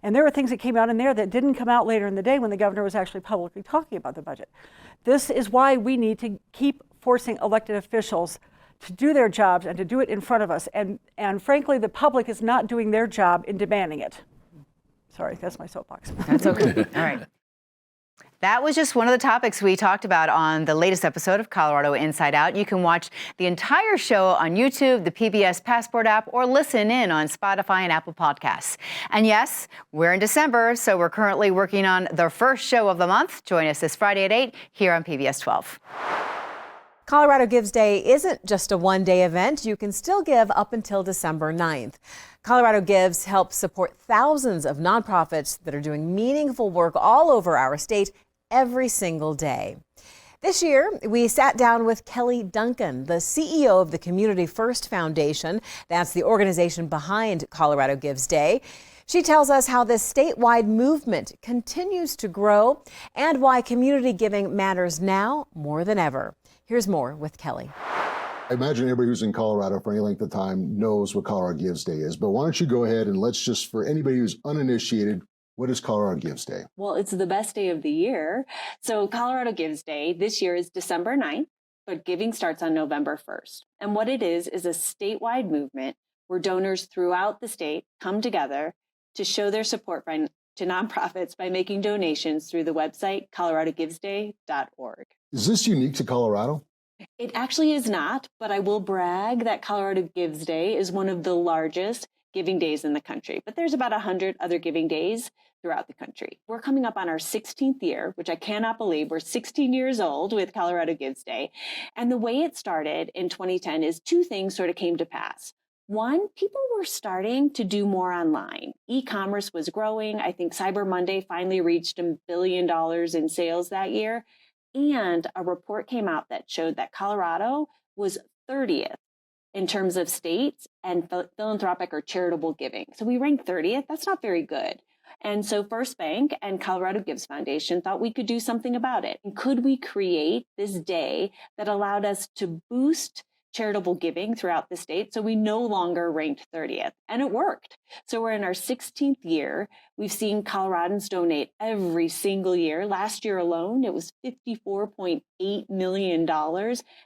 and there were things that came out in there that didn't come out later in the day when the governor was actually publicly talking about the budget. This is why we need to keep forcing elected officials to do their jobs and to do it in front of us. And frankly, the public is not doing their job in demanding it. Sorry, that's my soapbox. That's okay. All right. That was just one of the topics we talked about on the latest episode of Colorado Inside Out. You can watch the entire show on YouTube, the PBS Passport app, or listen in on Spotify and Apple Podcasts. And yes, we're in December, so we're currently working on the first show of the month. Join us this Friday at 8 here on PBS 12. Colorado Gives Day isn't just a one-day event. You can still give up until December 9th. Colorado Gives helps support thousands of nonprofits that are doing meaningful work all over our state every single day. This year, we sat down with Kelly Duncan, the CEO of the Community First Foundation. That's the organization behind Colorado Gives Day. She tells us how this statewide movement continues to grow and why community giving matters now more than ever. Here's more with Kelly. I imagine everybody who's in Colorado for any length of time knows what Colorado Gives Day is, but why don't you go ahead and let's just, for anybody who's uninitiated, what is Colorado Gives Day? Well, it's the best day of the year. So Colorado Gives Day this year is December 9th, but giving starts on November 1st. And what it is a statewide movement where donors throughout the state come together to show their support to nonprofits by making donations through the website coloradogivesday.org. Is this unique to Colorado? It actually is not, but I will brag that Colorado Gives Day is one of the largest giving days in the country. But there's about 100 other giving days throughout the country. We're coming up on our 16th year, which I cannot believe. We're 16 years old with Colorado Gives Day. And the way it started in 2010 is two things sort of came to pass. One, people were starting to do more online. E-commerce was growing. I think Cyber Monday finally reached $1 billion in sales that year. And a report came out that showed that Colorado was 30th in terms of states and philanthropic or charitable giving. So we ranked 30th. That's not very good. And so First Bank and Colorado Gives Foundation thought we could do something about it. And could we create this day that allowed us to boost charitable giving throughout the state, so we no longer ranked 30th. And it worked. So we're in our 16th year. We've seen Coloradans donate every single year. Last year alone, it was $54.8 million.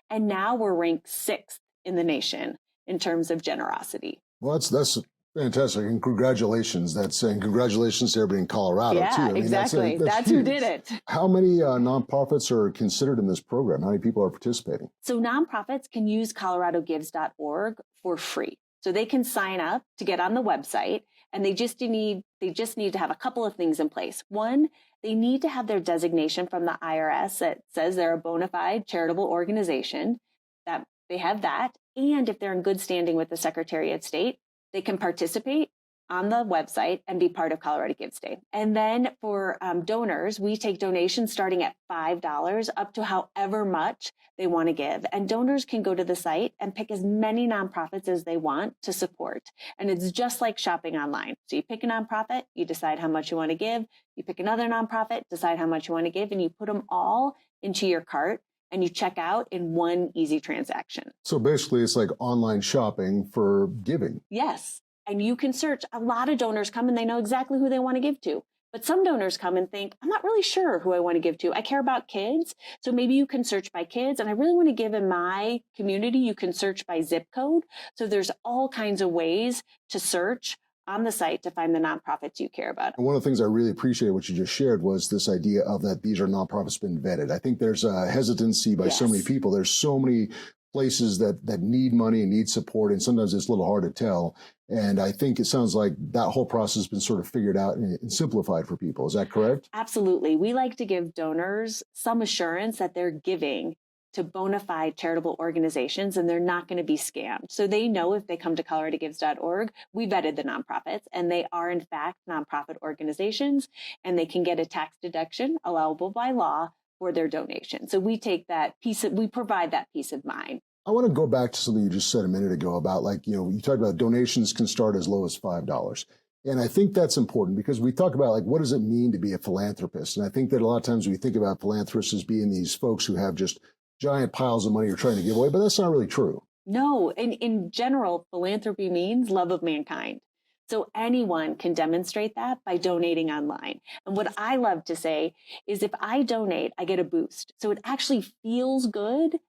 And now we're ranked 6th in the nation in terms of generosity. Well, that's fantastic, and congratulations. And congratulations to everybody in Colorado, yeah, too. I mean, exactly. That's who did it. How many nonprofits are considered in this program? How many people are participating? So nonprofits can use coloradogives.org for free. So they can sign up to get on the website, and they just need to have a couple of things in place. One, they need to have their designation from the IRS that says they're a bona fide charitable organization. That they have that, and if they're in good standing with the Secretary of State, they can participate on the website and be part of Colorado Gives Day. And then for donors, we take donations starting at $5 up to however much they want to give. And donors can go to the site and pick as many nonprofits as they want to support. And it's just like shopping online. So you pick a nonprofit, you decide how much you want to give, you pick another nonprofit, decide how much you want to give, and you put them all into your cart and you check out in one easy transaction. So basically, it's like online shopping for giving. Yes. And you can search. A lot of donors come and they know exactly who they want to give to. But some donors come and think, I'm not really sure who I want to give to. I care about kids. So maybe you can search by kids. And I really want to give in my community. You can search by zip code. So there's all kinds of ways to search on the site to find the nonprofits you care about. And one of the things I really appreciated what you just shared was this idea of that these are nonprofits been vetted. I think there's a hesitancy by so many people. There's so many places that need money and need support, and sometimes it's a little hard to tell. And I think it sounds like that whole process has been sort of figured out and simplified for people. Is that correct? Absolutely. We like to give donors some assurance that their giving to bona fide charitable organizations, and they're not going to be scammed. So they know if they come to coloradogives.org, we vetted the nonprofits, and they are in fact nonprofit organizations, and they can get a tax deduction allowable by law for their donation. So we provide that peace of mind. I want to go back to something you just said a minute ago about, like, you talked about donations can start as low as $5. And I think that's important because we talk about, like, what does it mean to be a philanthropist? And I think that a lot of times we think about philanthropists as being these folks who have just giant piles of money you're trying to give away, but that's not really true. No, in general, philanthropy means love of mankind. So anyone can demonstrate that by donating online. And what I love to say is if I donate, I get a boost. So it actually feels good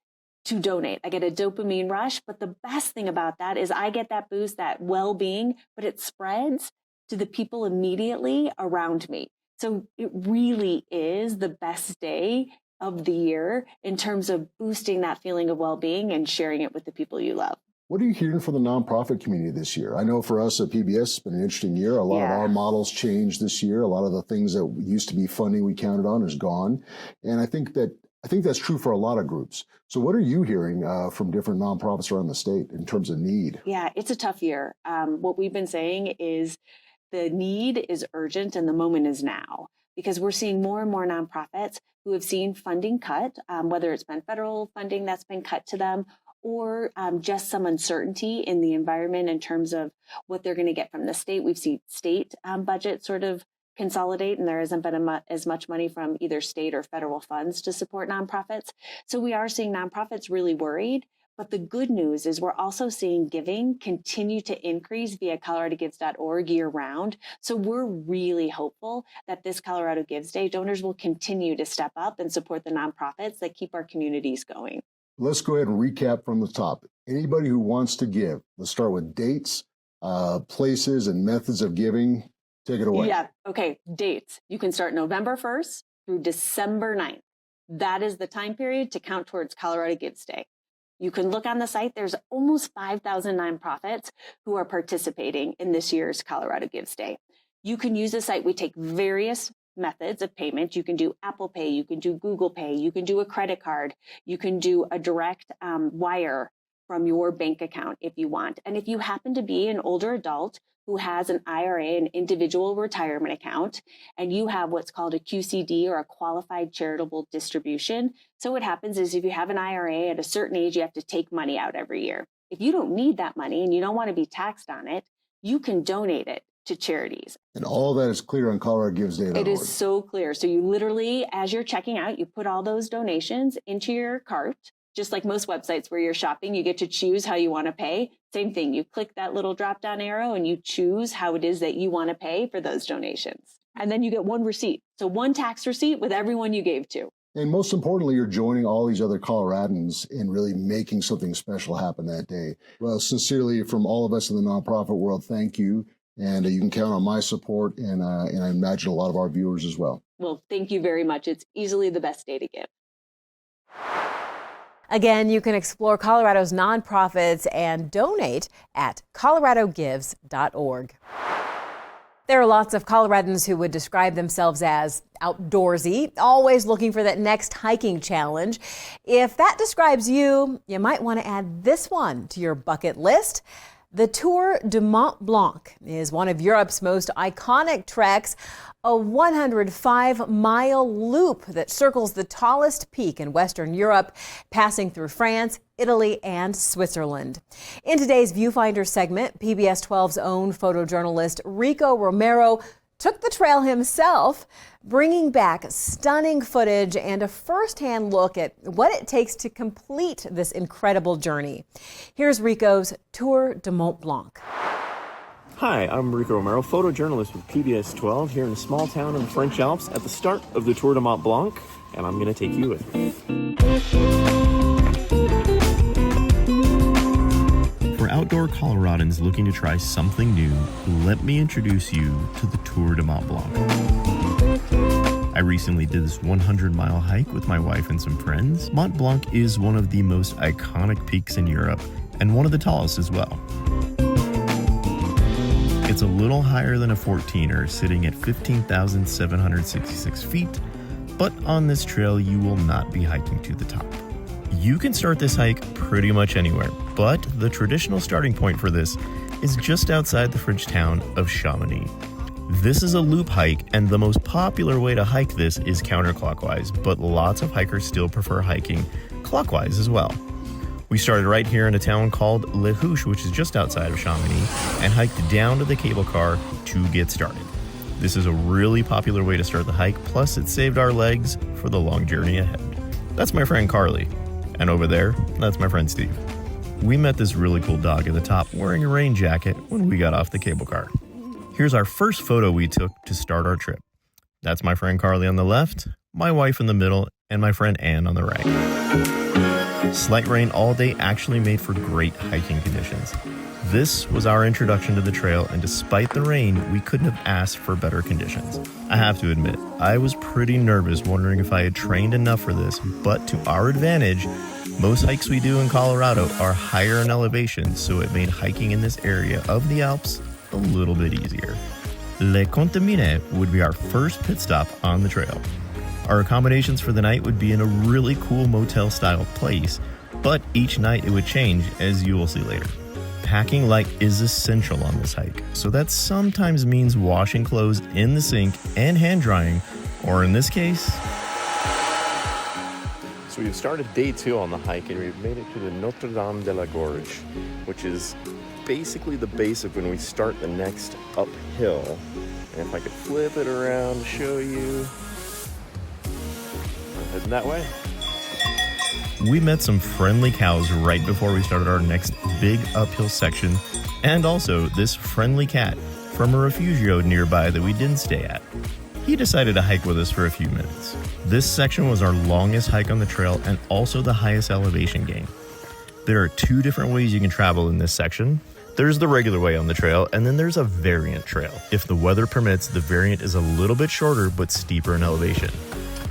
to donate. I get a dopamine rush, but the best thing about that is I get that boost, that well-being, but it spreads to the people immediately around me. So it really is the best day of the year in terms of boosting that feeling of well-being and sharing it with the people you love. What are you hearing from the nonprofit community this year? I know for us at PBS, it's been an interesting year. A lot of our models changed this year. A lot of the things that used to be funding we counted on is gone. And I think that's true for a lot of groups. So what are you hearing from different nonprofits around the state in terms of need? Yeah, it's a tough year. What we've been saying is the need is urgent and the moment is now, because we're seeing more and more nonprofits who have seen funding cut, whether it's been federal funding that's been cut to them or just some uncertainty in the environment in terms of what they're going to get from the state. We've seen state budgets sort of consolidate, and there hasn't been as much money from either state or federal funds to support nonprofits. So we are seeing nonprofits really worried. But the good news is we're also seeing giving continue to increase via coloradogives.org year round. So we're really hopeful that this Colorado Gives Day, donors will continue to step up and support the nonprofits that keep our communities going. Let's go ahead and recap from the top. Anybody who wants to give, let's start with dates, places, and methods of giving. Take it away. Yeah. Okay. Dates. You can start November 1st through December 9th. That is the time period to count towards Colorado Gives Day. You can look on the site. There's almost 5,000 nonprofits who are participating in this year's Colorado Gives Day. You can use the site. We take various methods of payment. You can do Apple Pay. You can do Google Pay. You can do a credit card. You can do a direct wire from your bank account if you want. And if you happen to be an older adult who has an IRA, an individual retirement account, and you have what's called a QCD or a qualified charitable distribution. So what happens is if you have an IRA at a certain age, you have to take money out every year. If you don't need that money and you don't want to be taxed on it, you can donate it to charities. And all that is clear on coloradogivesday.org. It is so clear. So you literally, as you're checking out, you put all those donations into your cart. Just like most websites where you're shopping, you get to choose how you want to pay. Same thing, you click that little drop-down arrow and you choose how it is that you want to pay for those donations. And then you get one receipt. So one tax receipt with everyone you gave to. And most importantly, you're joining all these other Coloradans in really making something special happen that day. Well, sincerely, from all of us in the nonprofit world, thank you. And you can count on my support and I imagine a lot of our viewers as well. Well, thank you very much. It's easily the best day to give. Again, you can explore Colorado's nonprofits and donate at coloradogives.org. There are lots of Coloradans who would describe themselves as outdoorsy, always looking for that next hiking challenge. If that describes you, you might want to add this one to your bucket list. The Tour du Mont Blanc is one of Europe's most iconic treks, a 105-mile loop that circles the tallest peak in Western Europe, passing through France, Italy, and Switzerland. In today's Viewfinder segment, PBS 12's own photojournalist Rico Romero took the trail himself, bringing back stunning footage and a first-hand look at what it takes to complete this incredible journey. Here's Rico's Tour du Mont Blanc. Hi, I'm Rico Romero, photojournalist with PBS 12 here in a small town in the French Alps at the start of the Tour du Mont Blanc, and I'm going to take you with me. For outdoor Coloradans looking to try something new, let me introduce you to the Tour du Mont Blanc. I recently did this 100-mile hike with my wife and some friends. Mont Blanc is one of the most iconic peaks in Europe and one of the tallest as well. It's a little higher than a 14er, sitting at 15,766 feet, but on this trail you will not be hiking to the top. You can start this hike pretty much anywhere, but the traditional starting point for this is just outside the French town of Chamonix. This is a loop hike, and the most popular way to hike this is counterclockwise, but lots of hikers still prefer hiking clockwise as well. We started right here in a town called Les Houches, which is just outside of Chamonix, and hiked down to the cable car to get started. This is a really popular way to start the hike, plus it saved our legs for the long journey ahead. That's my friend Carly, and over there, that's my friend Steve. We met this really cool dog at the top wearing a rain jacket when we got off the cable car. Here's our first photo we took to start our trip. That's my friend Carly on the left, my wife in the middle, and my friend Ann on the right. Slight rain all day actually made for great hiking conditions. This was our introduction to the trail, and despite the rain, we couldn't have asked for better conditions. I have to admit, I was pretty nervous, wondering if I had trained enough for this, but to our advantage, most hikes we do in Colorado are higher in elevation, so it made hiking in this area of the Alps a little bit easier. Le Contamine would be our first pit stop on the trail. Our accommodations for the night would be in a really cool motel-style place, but each night it would change, as you will see later. Packing light is essential on this hike, so that sometimes means washing clothes in the sink and hand drying, or in this case... So we've started day 2 on the hike, and we've made it to the Notre Dame de la Gorge, which is basically the base of when we start the next uphill. And if I could flip it around to show you, we're heading that way. We met some friendly cows right before we started our next big uphill section, and also this friendly cat from a refugio nearby that we didn't stay at. He decided to hike with us for a few minutes. This section was our longest hike on the trail and also the highest elevation gain. There are 2 different ways you can travel in this section. There's the regular way on the trail, and then there's a variant trail. If the weather permits, the variant is a little bit shorter but steeper in elevation.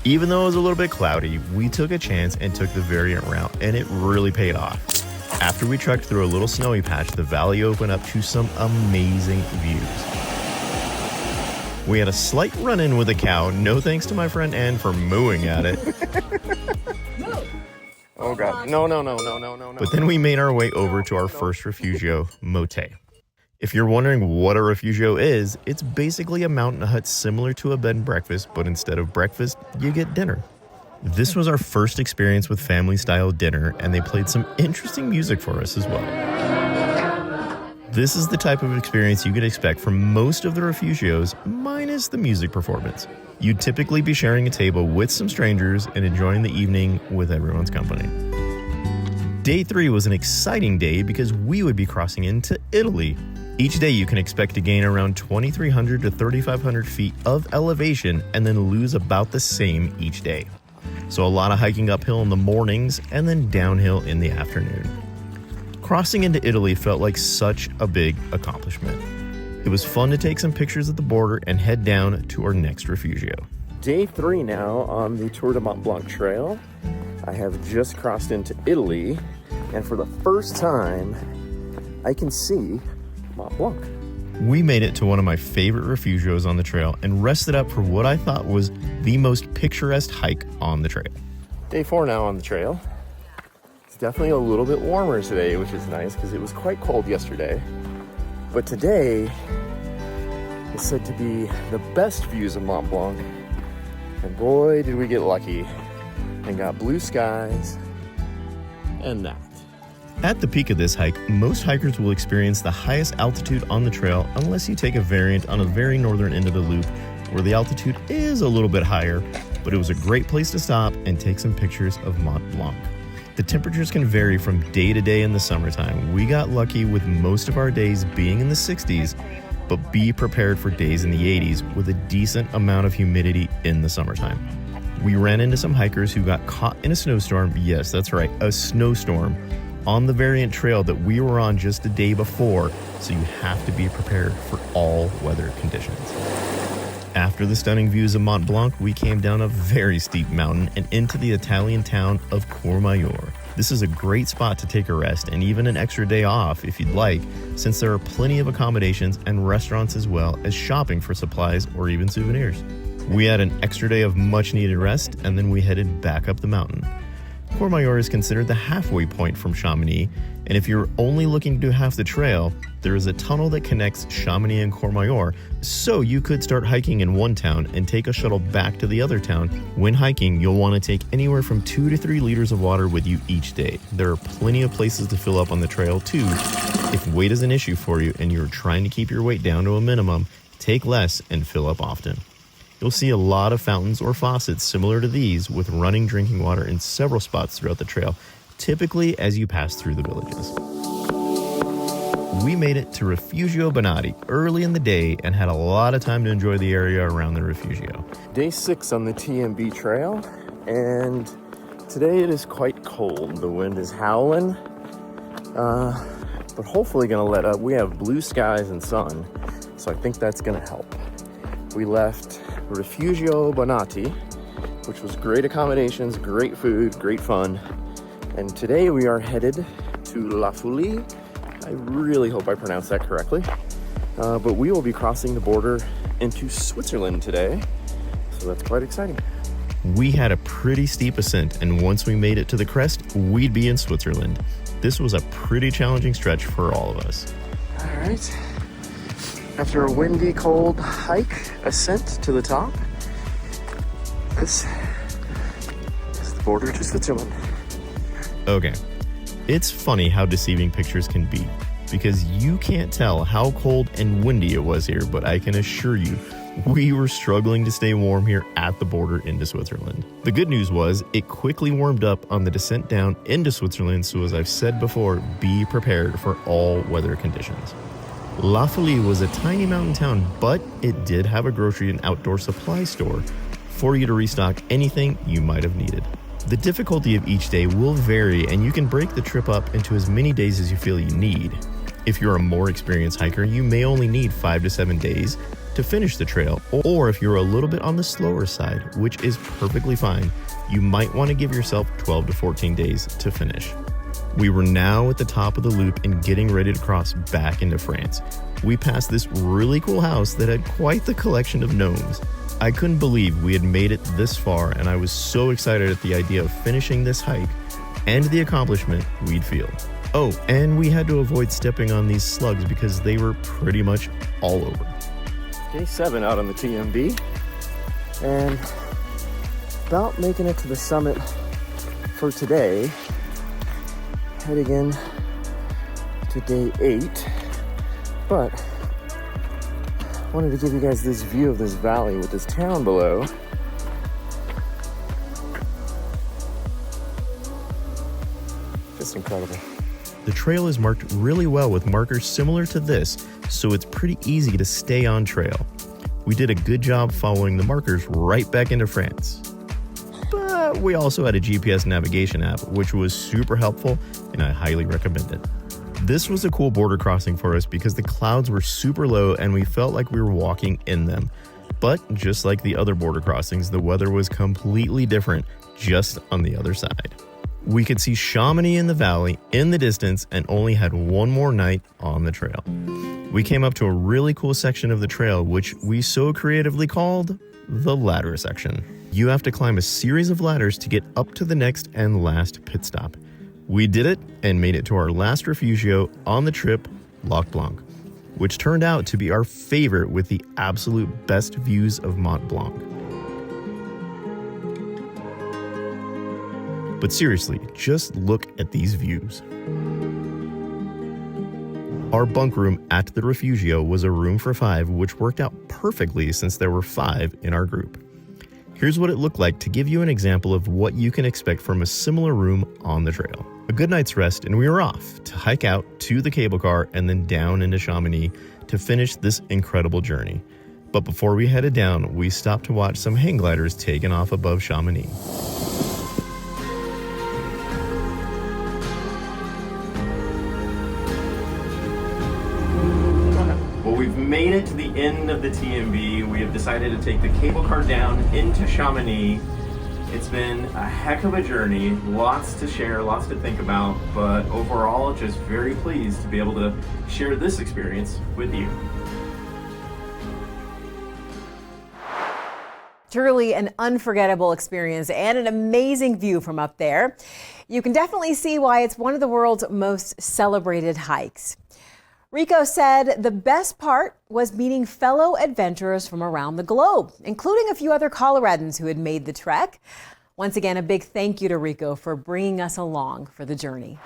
Even though it was a little bit cloudy, we took a chance and took the variant route, and it really paid off. After we trekked through a little snowy patch, the valley opened up to some amazing views. We had a slight run-in with a cow, no thanks to my friend Ann for mooing at it. Oh God, no. But then we made our way over to our first refugio, Motet. If you're wondering what a refugio is, it's basically a mountain hut similar to a bed and breakfast, but instead of breakfast, you get dinner. This was our first experience with family-style dinner, and they played some interesting music for us as well. This is the type of experience you could expect from most of the refugios, minus the music performance. You'd typically be sharing a table with some strangers and enjoying the evening with everyone's company. Day 3 was an exciting day because we would be crossing into Italy. Each day you can expect to gain around 2,300 to 3,500 feet of elevation and then lose about the same each day. So a lot of hiking uphill in the mornings and then downhill in the afternoon. Crossing into Italy felt like such a big accomplishment. It was fun to take some pictures at the border and head down to our next refugio. Day 3 now on the Tour de Mont Blanc trail. I have just crossed into Italy, and for the first time, I can see Mont Blanc. We made it to one of my favorite refugios on the trail and rested up for what I thought was the most picturesque hike on the trail. Day 4 now on the trail. It's definitely a little bit warmer today, which is nice because it was quite cold yesterday. But today is said to be the best views of Mont Blanc. And boy, did we get lucky and got blue skies and that. At the peak of this hike, most hikers will experience the highest altitude on the trail unless you take a variant on a very northern end of the loop where the altitude is a little bit higher, but it was a great place to stop and take some pictures of Mont Blanc. The temperatures can vary from day to day in the summertime. We got lucky with most of our days being in the 60s, but be prepared for days in the 80s with a decent amount of humidity in the summertime. We ran into some hikers who got caught in a snowstorm. Yes, that's right, a snowstorm on the variant trail that we were on just the day before, so you have to be prepared for all weather conditions. After the stunning views of Mont Blanc, we came down a very steep mountain and into the Italian town of Courmayeur. This is a great spot to take a rest and even an extra day off if you'd like, since there are plenty of accommodations and restaurants as well as shopping for supplies or even souvenirs. We had an extra day of much needed rest and then we headed back up the mountain. Courmayeur is considered the halfway point from Chamonix, and if you're only looking to do half the trail, there is a tunnel that connects Chamonix and Courmayeur, so you could start hiking in one town and take a shuttle back to the other town. When hiking, you'll want to take anywhere from 2 to 3 liters of water with you each day. There are plenty of places to fill up on the trail too. If weight is an issue for you and you're trying to keep your weight down to a minimum, take less and fill up often. You'll see a lot of fountains or faucets similar to these with running drinking water in several spots throughout the trail, typically as you pass through the villages. We made it to Refugio Bonatti early in the day and had a lot of time to enjoy the area around the Refugio. Day 6 on the TMB trail, and today it is quite cold. The wind is howling, but hopefully gonna let up. We have blue skies and sun, so I think that's gonna help. We left Refugio Bonatti, which was great accommodations, great food, great fun. And today we are headed to La Folie. I really hope I pronounced that correctly. But we will be crossing the border into Switzerland today. So that's quite exciting. We had a pretty steep ascent, and once we made it to the crest, we'd be in Switzerland. This was a pretty challenging stretch for all of us. All right. After a windy, cold hike, ascent to the top, this is the border to Switzerland. Okay, it's funny how deceiving pictures can be, because you can't tell how cold and windy it was here, but I can assure you, we were struggling to stay warm here at the border into Switzerland. The good news was, it quickly warmed up on the descent down into Switzerland, so as I've said before, be prepared for all weather conditions. La Folie was a tiny mountain town, but it did have a grocery and outdoor supply store for you to restock anything you might have needed. The difficulty of each day will vary, and you can break the trip up into as many days as you feel you need. If you're a more experienced hiker, you may only need 5 to 7 days to finish the trail, or if you're a little bit on the slower side, which is perfectly fine, you might want to give yourself 12 to 14 days to finish. We were now at the top of the loop and getting ready to cross back into France. We passed this really cool house that had quite the collection of gnomes. I couldn't believe we had made it this far, and I was so excited at the idea of finishing this hike and the accomplishment we'd feel. Oh, and we had to avoid stepping on these slugs because they were pretty much all over. Day 7 out on the TMB, and about making it to the summit for today. Heading in to day 8, but wanted to give you guys this view of this valley with this town below. Just incredible. The trail is marked really well with markers similar to this, so it's pretty easy to stay on trail. We did a good job following the markers right back into France. But we also had a GPS navigation app, which was super helpful, and I highly recommend it. This was a cool border crossing for us because the clouds were super low and we felt like we were walking in them. But just like the other border crossings, the weather was completely different just on the other side. We could see Chamonix in the valley in the distance and only had one more night on the trail. We came up to a really cool section of the trail, which we so creatively called the ladder section. You have to climb a series of ladders to get up to the next and last pit stop. We did it and made it to our last refugio on the trip, Lac Blanc, which turned out to be our favorite with the absolute best views of Mont Blanc. But seriously, just look at these views. Our bunk room at the refugio was a room for 5, which worked out perfectly since there were 5 in our group. Here's what it looked like to give you an example of what you can expect from a similar room on the trail. A good night's rest, and we were off to hike out to the cable car and then down into Chamonix to finish this incredible journey. But before we headed down, we stopped to watch some hang gliders taking off above Chamonix. We've made it to the end of the TMB. We have decided to take the cable car down into Chamonix. It's been a heck of a journey, lots to share, lots to think about, but overall just very pleased to be able to share this experience with you. Truly an unforgettable experience and an amazing view from up there. You can definitely see why it's one of the world's most celebrated hikes. Rico said the best part was meeting fellow adventurers from around the globe, including a few other Coloradans who had made the trek. Once again, a big thank you to Rico for bringing us along for the journey.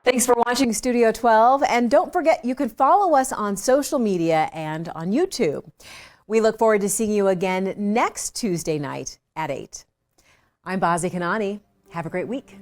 Thanks for watching Studio 12, and don't forget you can follow us on social media and on YouTube. We look forward to seeing you again next Tuesday night at 8. I'm Bazi Kanani. Have a great week.